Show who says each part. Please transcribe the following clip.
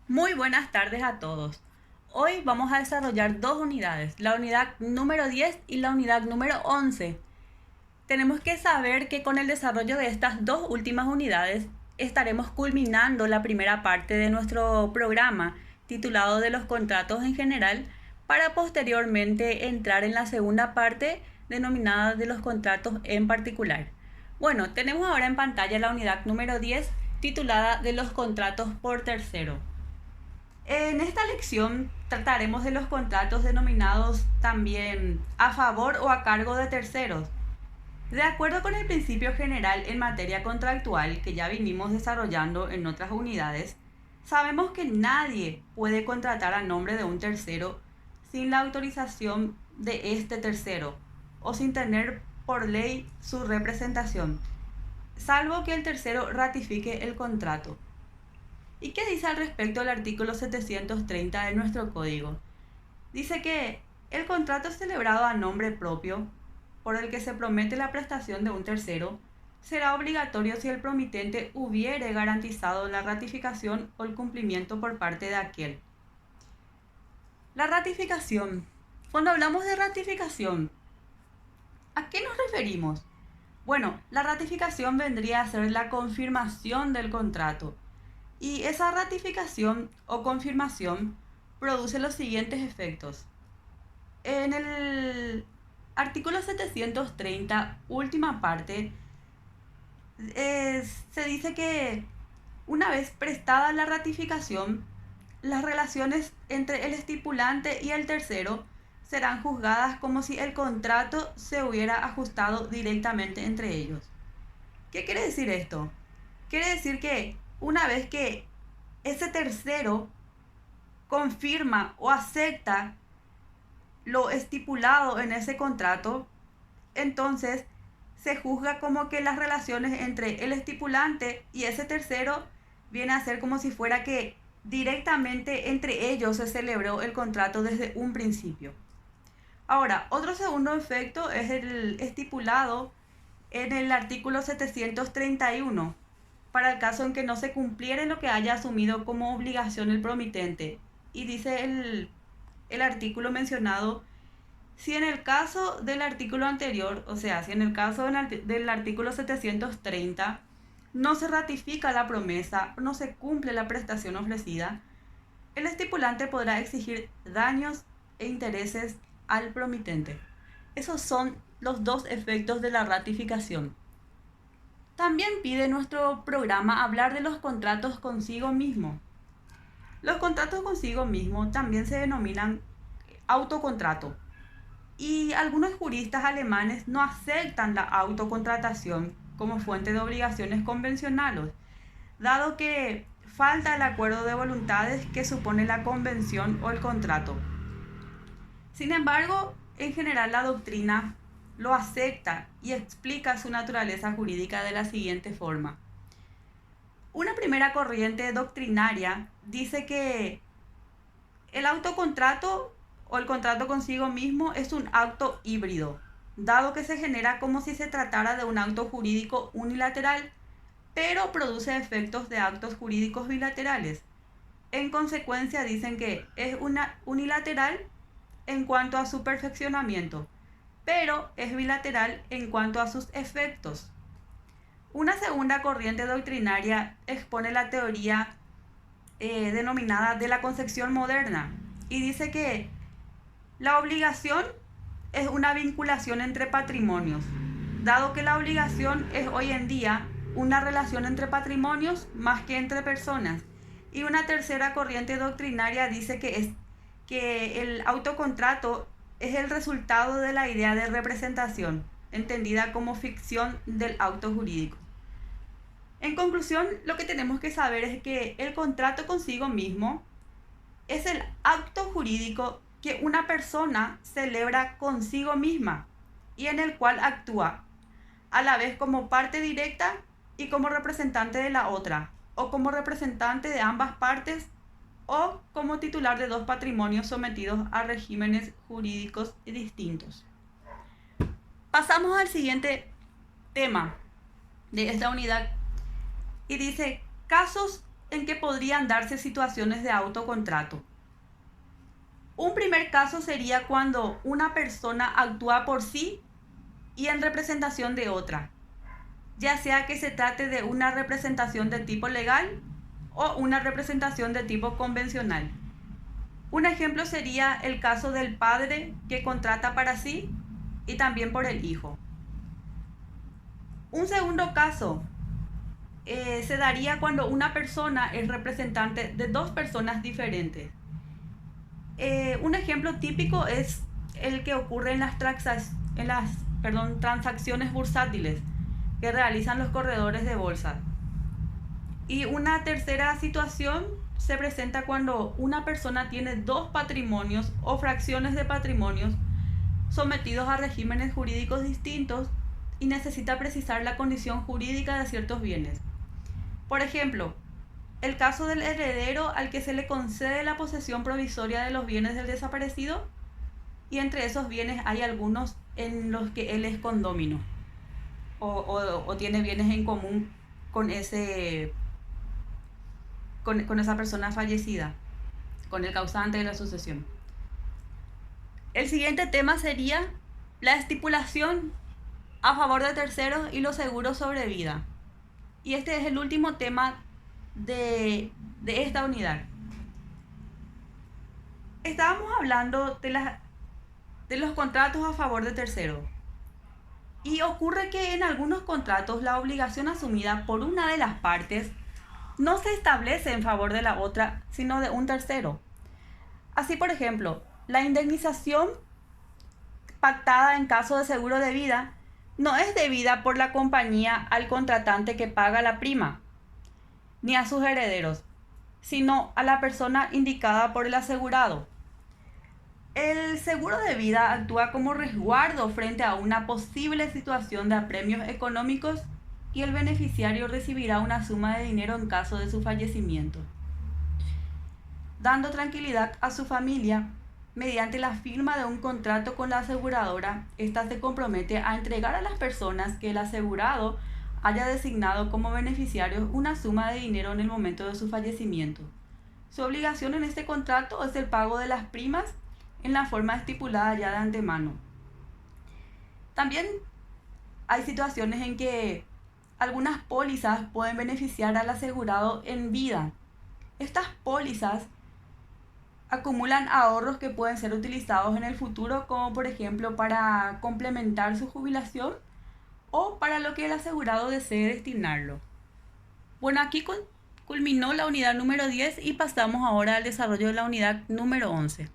Speaker 1: Muy buenas tardes a todos. Hoy vamos a desarrollar dos unidades, la unidad número 10 y la unidad número 11. Tenemos que saber que con el desarrollo de estas dos últimas unidades estaremos culminando la primera parte de nuestro programa titulado de los contratos en general para posteriormente entrar en la segunda parte denominada de los contratos en particular. Bueno, tenemos ahora en pantalla la unidad número 10 titulada de los contratos por tercero. En esta lección trataremos de los contratos denominados también a favor o a cargo de terceros. De acuerdo con el principio general en materia contractual que ya vinimos desarrollando en otras unidades, sabemos que nadie puede contratar a nombre de un tercero sin la autorización de este tercero o sin tener por ley su representación, salvo que el tercero ratifique el contrato. ¿Y qué dice al respecto el artículo 730 de nuestro código? Dice que el contrato celebrado a nombre propio, por el que se promete la prestación de un tercero, será obligatorio si el promitente hubiere garantizado la ratificación o el cumplimiento por parte de aquel. La ratificación. Cuando hablamos de ratificación, ¿a qué nos referimos? Bueno, la ratificación vendría a ser la confirmación del contrato. Y esa ratificación o confirmación produce los siguientes efectos. En el artículo 730, última parte, se dice que una vez prestada la ratificación, las relaciones entre el estipulante y el tercero serán juzgadas como si el contrato se hubiera ajustado directamente entre ellos. ¿Qué quiere decir esto? Quiere decir que una vez que ese tercero confirma o acepta lo estipulado en ese contrato, entonces se juzga como que las relaciones entre el estipulante y ese tercero viene a ser como si fuera que directamente entre ellos se celebró el contrato desde un principio. Ahora, otro segundo efecto es el estipulado en el artículo 731, para el caso en que no se cumpliera lo que haya asumido como obligación el promitente. Y dice el artículo mencionado, si en el caso del artículo anterior, o sea, si en el caso del artículo 730, no se ratifica la promesa, no se cumple la prestación ofrecida, el estipulante podrá exigir daños e intereses al promitente. Esos son los dos efectos de la ratificación. También pide nuestro programa hablar de los contratos consigo mismo. Los contratos consigo mismo también se denominan autocontrato. Y algunos juristas alemanes no aceptan la autocontratación como fuente de obligaciones convencionales, dado que falta el acuerdo de voluntades que supone la convención o el contrato. Sin embargo, en general la doctrina lo acepta y explica su naturaleza jurídica de la siguiente forma. Una primera corriente doctrinaria dice que el autocontrato o el contrato consigo mismo es un acto híbrido, dado que se genera como si se tratara de un acto jurídico unilateral, pero produce efectos de actos jurídicos bilaterales. En consecuencia, dicen que es unilateral en cuanto a su perfeccionamiento, pero es bilateral en cuanto a sus efectos. Una segunda corriente doctrinaria expone la teoría denominada de la concepción moderna y dice que la obligación es una vinculación entre patrimonios, dado que la obligación es hoy en día una relación entre patrimonios más que entre personas. Y una tercera corriente doctrinaria dice que el autocontrato es el resultado de la idea de representación, entendida como ficción del acto jurídico. En conclusión, lo que tenemos que saber es que el contrato consigo mismo es el acto jurídico que una persona celebra consigo misma y en el cual actúa a la vez como parte directa y como representante de la otra, o como representante de ambas partes, o como titular de dos patrimonios sometidos a regímenes jurídicos distintos. Pasamos al siguiente tema de esta unidad y dice casos en que podrían darse situaciones de autocontrato. Un primer caso sería cuando una persona actúa por sí y en representación de otra, ya sea que se trate de una representación de tipo legal o una representación de tipo convencional. Un ejemplo sería el caso del padre que contrata para sí y también por el hijo. Un segundo caso se daría cuando una persona es representante de dos personas diferentes. Un ejemplo típico es el que ocurre en las transacciones bursátiles que realizan los corredores de bolsa. Y una tercera situación se presenta cuando una persona tiene dos patrimonios o fracciones de patrimonios sometidos a regímenes jurídicos distintos y necesita precisar la condición jurídica de ciertos bienes. Por ejemplo, el caso del heredero al que se le concede la posesión provisoria de los bienes del desaparecido, y entre esos bienes hay algunos en los que él es condómino o tiene bienes en común con esa persona fallecida, con el causante de la sucesión. El siguiente tema sería la estipulación a favor de terceros y los seguros sobre vida. Y este es el último tema de esta unidad. Estábamos hablando de los contratos a favor de terceros. Y ocurre que en algunos contratos la obligación asumida por una de las partes no se establece en favor de la otra, sino de un tercero. Así, por ejemplo, la indemnización pactada en caso de seguro de vida no es debida por la compañía al contratante que paga la prima, ni a sus herederos, sino a la persona indicada por el asegurado. El seguro de vida actúa como resguardo frente a una posible situación de apremios económicos y el beneficiario recibirá una suma de dinero en caso de su fallecimiento, dando tranquilidad a su familia. Mediante la firma de un contrato con la aseguradora, ésta se compromete a entregar a las personas que el asegurado haya designado como beneficiarios una suma de dinero en el momento de su fallecimiento. Su obligación en este contrato es el pago de las primas en la forma estipulada ya de antemano. También hay situaciones en que algunas pólizas pueden beneficiar al asegurado en vida. Estas pólizas acumulan ahorros que pueden ser utilizados en el futuro, como por ejemplo para complementar su jubilación o para lo que el asegurado desee destinarlo. Bueno, aquí culminó la unidad número 10 y pasamos ahora al desarrollo de la unidad número 11.